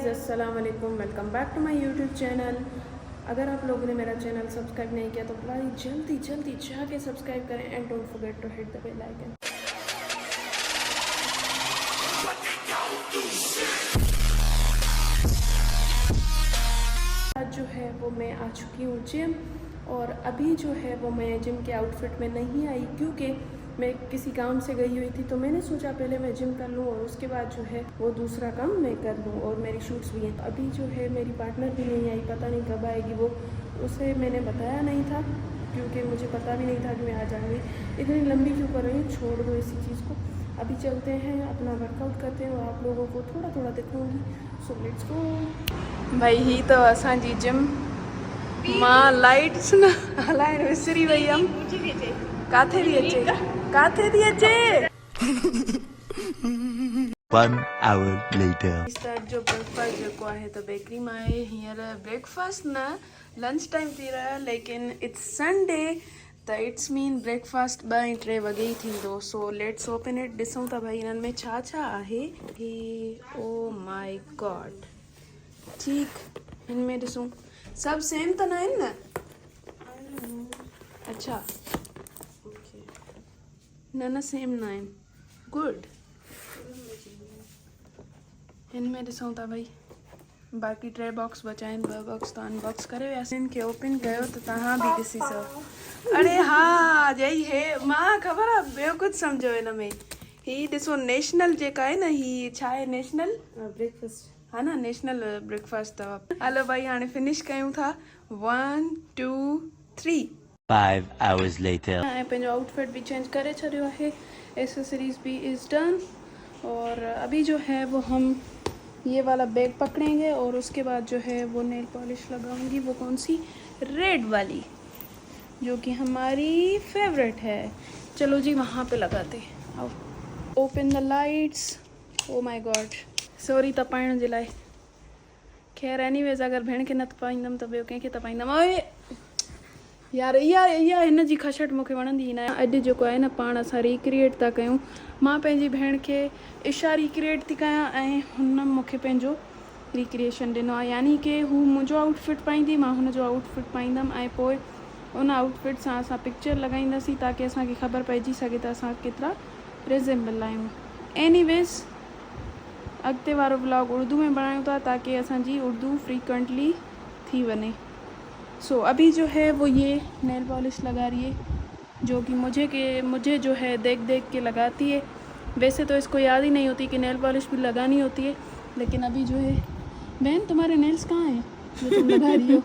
अस्सलाम वालेकुम, welcome back to my YouTube channel. अगर आप लोगों ने मेरा चैनल सब्सक्राइब नहीं किया तो प्लीज़ जल्दी जल्दी जाके सब्सक्राइब करें and don't forget to hit the bell icon. आज जो है वो मैं आ चुकी हूँ जिम, और अभी जो है वो मैं जिम के आउटफिट में नहीं आई क्योंकि मैं किसी काम से गई हुई थी। तो मैंने सोचा पहले मैं जिम कर लूँ और उसके बाद जो है वो दूसरा काम मैं कर लूँ, और मेरी शूट्स भी हैं। अभी जो है मेरी पार्टनर भी नहीं आई, पता नहीं कब आएगी वो, उसे मैंने बताया नहीं था क्योंकि मुझे पता भी नहीं था कि मैं आ जाऊँगी। इतनी लंबी क्यों कर रही हूँ, छोड़ दो इसी चीज़ को। अभी चलते हैं, अपना वर्कआउट करते हैं और आप लोगों को थोड़ा थोड़ा दिखाऊँगी। So let's go. भाई ही तो असांजी जिम मां लाइट्स न हलाइण विसरी वई हुयमि। काथे थी अचे, काथे थी अचे। 1 hour later. स्टार्ट जो ब्रेकफास्ट जेको आहे त बेकरी में आहे। हींअर ब्रेकफास्ट न लंच टाइम थी रहा है, लेकिन इट्स संडे त इट्स मीन ब्रेकफास्ट 2 ऐं 3 वगे ही थींदो। सो लेट्स ओपन इट, ॾिसूं था भाई इन्हनि में छा छा आहे। ही ओ माय गॉड, ठीक हिन में ॾिसूं सब सेम त न आहिनि न? अच्छा न सेम न आहिनि, गुड। हिन में ॾिसूं था भाई, बाक़ी 3 बॉक्स बचा आहिनि, 2 बॉक्स त अनबॉक्स करे वियासीं। इनखे ओपन कयो त तव्हां बि ॾिसी सघो। अरे हा जई हे मां ख़बर आहे ॿियो कुझु सम्झो हिन में। ही ॾिसो नेशनल जेका आहे न, ही छा आहे नेशनल ब्रेकफास्ट, हा न नेशनल ब्रेकफास्ट अथव। हलो भाई हाणे फिनिश कयूं था। 1 2 3 5 hours later. ऐं पंहिंजो आउटफिट भी चेंज करे छॾियो आहे, एसेसरीज भी इज़ डन। और अभी जो है वो हम ये वाला बैग पकड़ेंगे और उसके बाद जो है वो नेल पॉलिश लगाऊंगी, वो कौन सी, रेड वाली, जो कि हमारी फेवरेट है। चलो जी वहाँ पे लगाते हैं। आओ open the lights. Oh my god, sorry तपाइण जे लाइ। खैर एनीवेज, अगर भेण खे न तपाईंदमि त ॿियो कंहिंखे तपाईंदमि। ओए यार इहा हिन जी खशट मूंखे वणंदी न। अॼु जेको आहे न पाण असां रिक्रिएट था कयूं, मां पंहिंजी भेण खे इशा रिक्रिएट थी कयां ऐं हुन मूंखे पंहिंजो रिक्रिएशन ॾिनो आहे। यानी कि हू मुंहिंजो आउटफिट पाईंदी, मां हुनजो आउटफिट पाईंदमि ऐं पोइ उन आउटफिट सां असां पिक्चर लॻाईंदासीं ताकी असांखे ख़बर पइजी सघे त असां केतिरा रिज़ेम्बल आहियूं। एनीवेज़ अॻिते वारो व्लॉग उर्दू में बणायूं था ताकी असांजी उर्दू फ्रीक्वेंटली थी वञे। सो अभी जो है वो ये नेल पॉलिश लगा रही है, जो कि मुझे जो है देख देख के लगाती है। वैसे तो इसको याद ही नहीं होती कि नेल पॉलिश भी लगानी होती है, लेकिन अभी जो है, बहन तुम्हारे नेल्स कहाँ हैं जो तुम लगा रही हो?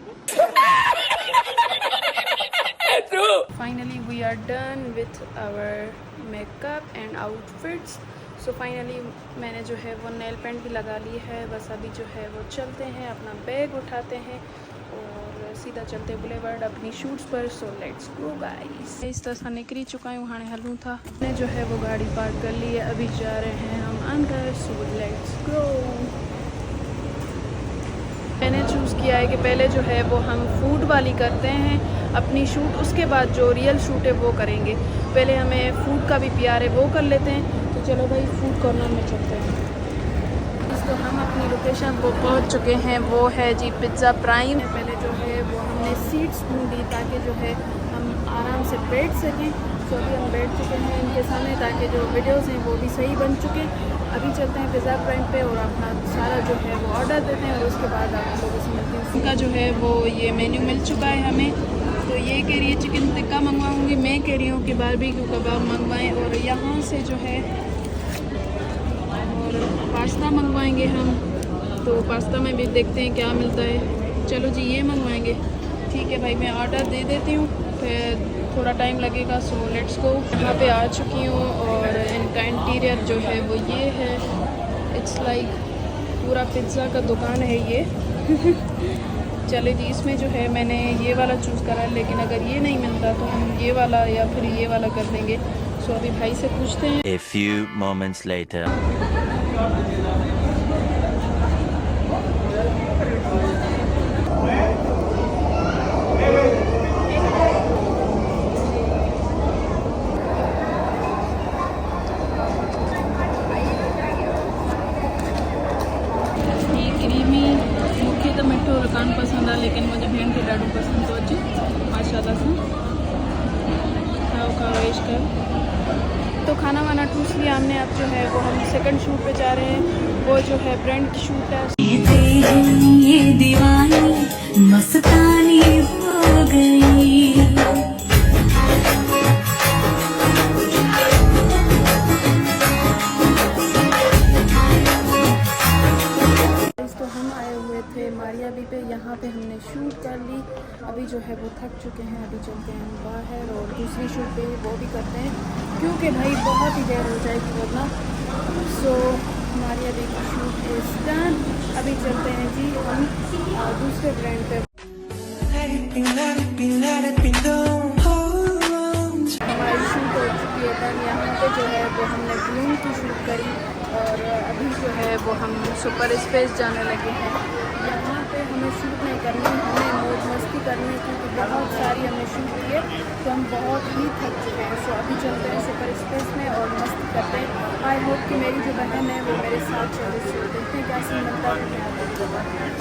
Finally we are done with our makeup and outfits. So finally मैंने जो है वो नेल पेंट भी लगा ली है। बस अभी जो है वो चलते हैं, अपना बैग उठाते हैं और सीधा चलते बुलेवर्ड अपनी शूट्स पर। So let's go guys. इस तरह से निकली चुका हूँ, हाँ हलूँ था। मैंने जो है वो गाड़ी पार्क कर ली है, अभी जा रहे हैं हम अंदर। So let's go. मैंने चूज़ किया है कि पहले जो है वो हम फूड वाली करते हैं अपनी शूट, उसके बाद जो रियल शूट है वो करेंगे। पहले हमें फूड का भी प्यार है, वो कर लेते हैं। तो चलो भाई फूड कॉर्नर में चलते हैं। तो हम अपनी लोकेशन को पहुंच चुके हैं, वो है जी पिज़्ज़ा प्राइम। पहले जो है वो हमने सीट्स ढूंढी ताकि जो है हम आराम से बैठ सकें। तो अभी हम बैठ चुके हैं इनके सामने ताकि जो वीडियोस हैं वो भी सही बन चुके। अभी चलते हैं पिज़्ज़ा प्राइम पे और अपना सारा जो है वो ऑर्डर देते हैं और उसके बाद आप लोगों से मिलते हैं। उनका जो है वो ये मेन्यू मिल चुका है हमें। तो ये कह रही है चिकन टिक्का मंगवाऊँगी, मैं कह रही हूँ कि बारबेक्यू कबाब मंगवाएँ, और यहाँ से जो है और पास्ता मंगवाएंगे हम। तो पास्ता में भी देखते हैं क्या मिलता है। चलो जी ये मंगवाएंगे, ठीक है भाई मैं ऑर्डर दे देती हूँ, फिर थोड़ा टाइम लगेगा। So let's go. यहाँ पे आ चुकी हूँ और इनका इंटीरियर जो है वो ये है। इट्स लाइक पूरा पिज़्ज़ा का दुकान है ये। चले जी, इसमें जो है मैंने ये वाला चूज़ करा है, लेकिन अगर ये नहीं मिलता तो हम ये वाला या फिर ये वाला कर देंगे। सो अभी भाई से पूछते हैं। A few moments later. ये क्रीमी मूंखे और कान पसंद आ, लेकिन मुझे भेण खे ॾाढो पसंद थो अचे माशाल्लाह सां। खाओ वेश कर। तो खाना वाना ठूस लिया हमने, अब जो है वो हम सेकंड शूट पे जा रहे हैं। वो जो है ब्रांड की शूट है। ये दीवानी मस्तानी हो गई। तो हम आए हुए थे मारिया बी पे, यहाँ पे हमने शूट कर ली। अभी जो है वो थक चुके हैं, अभी चलते हैं बाहर और दूसरी शूट पे वो भी करते हैं, क्योंकि भाई बहुत ही देर हो जाएगी वरना। सो मारिया बी की शूट इज डन। अभी चलते हैं जी हम दूसरे ब्रांड पे। हमारी शूट हो चुकी है डन। यहाँ पे जो है वो हमने ब्लूम की शूट करी और अभी जो है वो हम सुपर स्पेस जाने लगे हैं। यहाँ पे हमें शूट नहीं करनी, हमें मौज मस्ती करनी, क्योंकि बहुत सारी हमने शूट की है तो हम बहुत ही थक चुके हैं। सो अभी चलते हैं सुपर स्पेस में और मस्ती करते हैं। आई होप कि मेरी जो बहन है वो मेरे साथ चले। सो देखते हैं क्या सीन बनता है।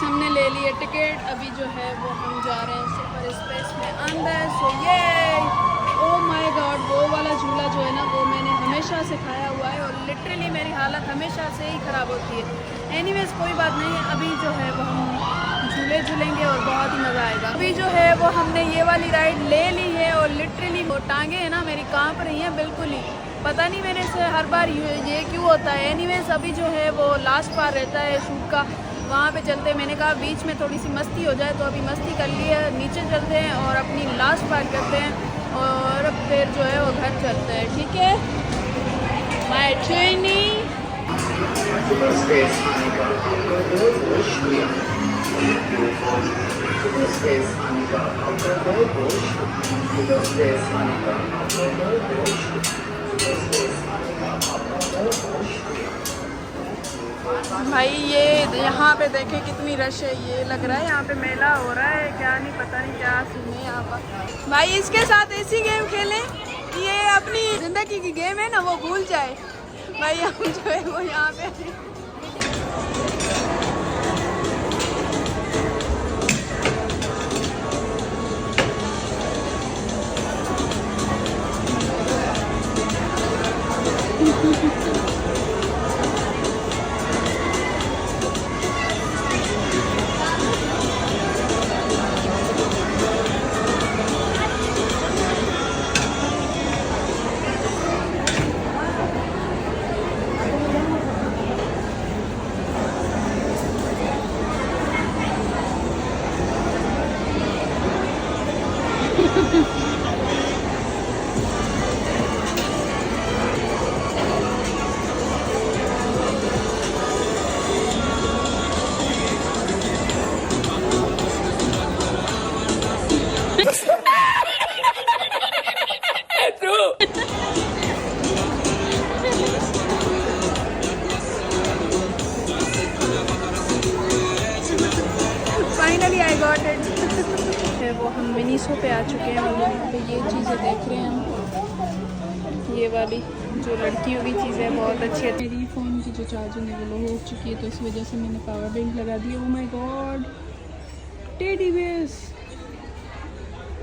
हमने ले लिए टिकट, अभी जो है वो हम जा रहे हैं सुपर स्पेस में अंदर। सो ये ओ माय गॉड, वो वाला झूला जो है ना वो मैंने हमेशा से खाया हुआ है और लिटरली मेरी हालत हमेशा से ही ख़राब होती है। एनीवेज कोई बात नहीं, अभी जो है वो हम झूले झूलेंगे और बहुत ही मज़ा आएगा। अभी जो है वो हमने ये वाली राइड ले ली है और लिटरली वो टांगे हैं ना मेरी कांप रही हैं बिल्कुल ही। पता नहीं मैंने से हर बार ये क्यों होता है। एनीवेज अभी जो है वो लास्ट पार रहता है शूट का, वहाँ पे चलते। मैंने कहा बीच में थोड़ी सी मस्ती हो जाए, तो अभी मस्ती कर ली है, नीचे चलते हैं और अपनी लास्ट पार करते हैं और फिर जो है वो घर चलते हैं। ठीक है माय ट्रेनी। भाई ये यहाँ पे देखे कितनी रश है, ये लग रहा है यहाँ पे मेला हो रहा है क्या, नहीं पता नहीं क्या सीन है यहाँ पर। भाई इसके साथ ऐसी गेम खेलें कि ये अपनी ज़िंदगी की गेम है ना वो भूल जाए। भाई हम जो है वो यहाँ पे फाइनली आई गॉट इट। वो हम मिनीसो पे आ चुके हैं और यहाँ पे ये चीज़ें देख रहे हैं हम। ये वाली जो लड़कियों की चीज़ है बहुत अच्छी है। मेरी फ़ोन की जो चार्जिंग है वो लो हो चुकी है, तो इस वजह से मैंने पावर बैंक लगा दिया। Oh my god, teddy bears,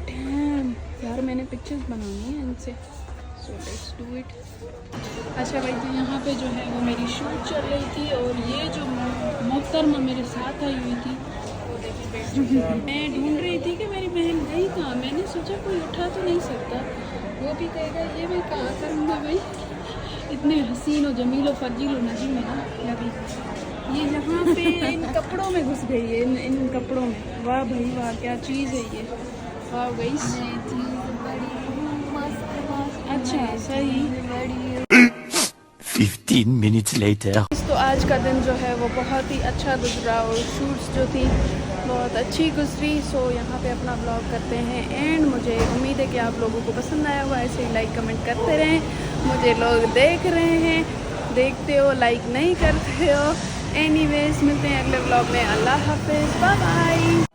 damn यार, मैंने पिक्चर्स बनानी है इनसे, सो लेट्स डू इट। अच्छा भाई, तो यहाँ पे जो है वो मेरी शूट चल रही थी और ये जो मोहतरमा मेरे साथ आई हुई थी मैं ढूंढ रही थी कि मेरी बहन गई कहाँ। मैंने सोचा कोई उठा तो नहीं सकता, वो भी कहेगा ये मैं कहाँ करूँगा भाई, इतने हसीन और जमील और फजील और नजीम है ना लगी। ये यहाँ पे इन कपड़ों में घुस गई है, इन कपड़ों में। वाह भाई वाह, क्या चीज़ है ये, वाह गई। अच्छा सही। 15 minutes later. तो आज का दिन जो है वो बहुत ही अच्छा गुजरा और शूट्स जो थी बहुत अच्छी गुजरी। सो यहाँ पे अपना ब्लॉग करते हैं एंड मुझे उम्मीद है कि आप लोगों को पसंद आया होगा। ऐसे ही लाइक कमेंट करते रहें। मुझे लोग देख रहे हैं, देखते हो लाइक नहीं करते हो। एनीवेज मिलते हैं अगले ब्लॉग में। अल्लाह हाफिज़, बाय बाय।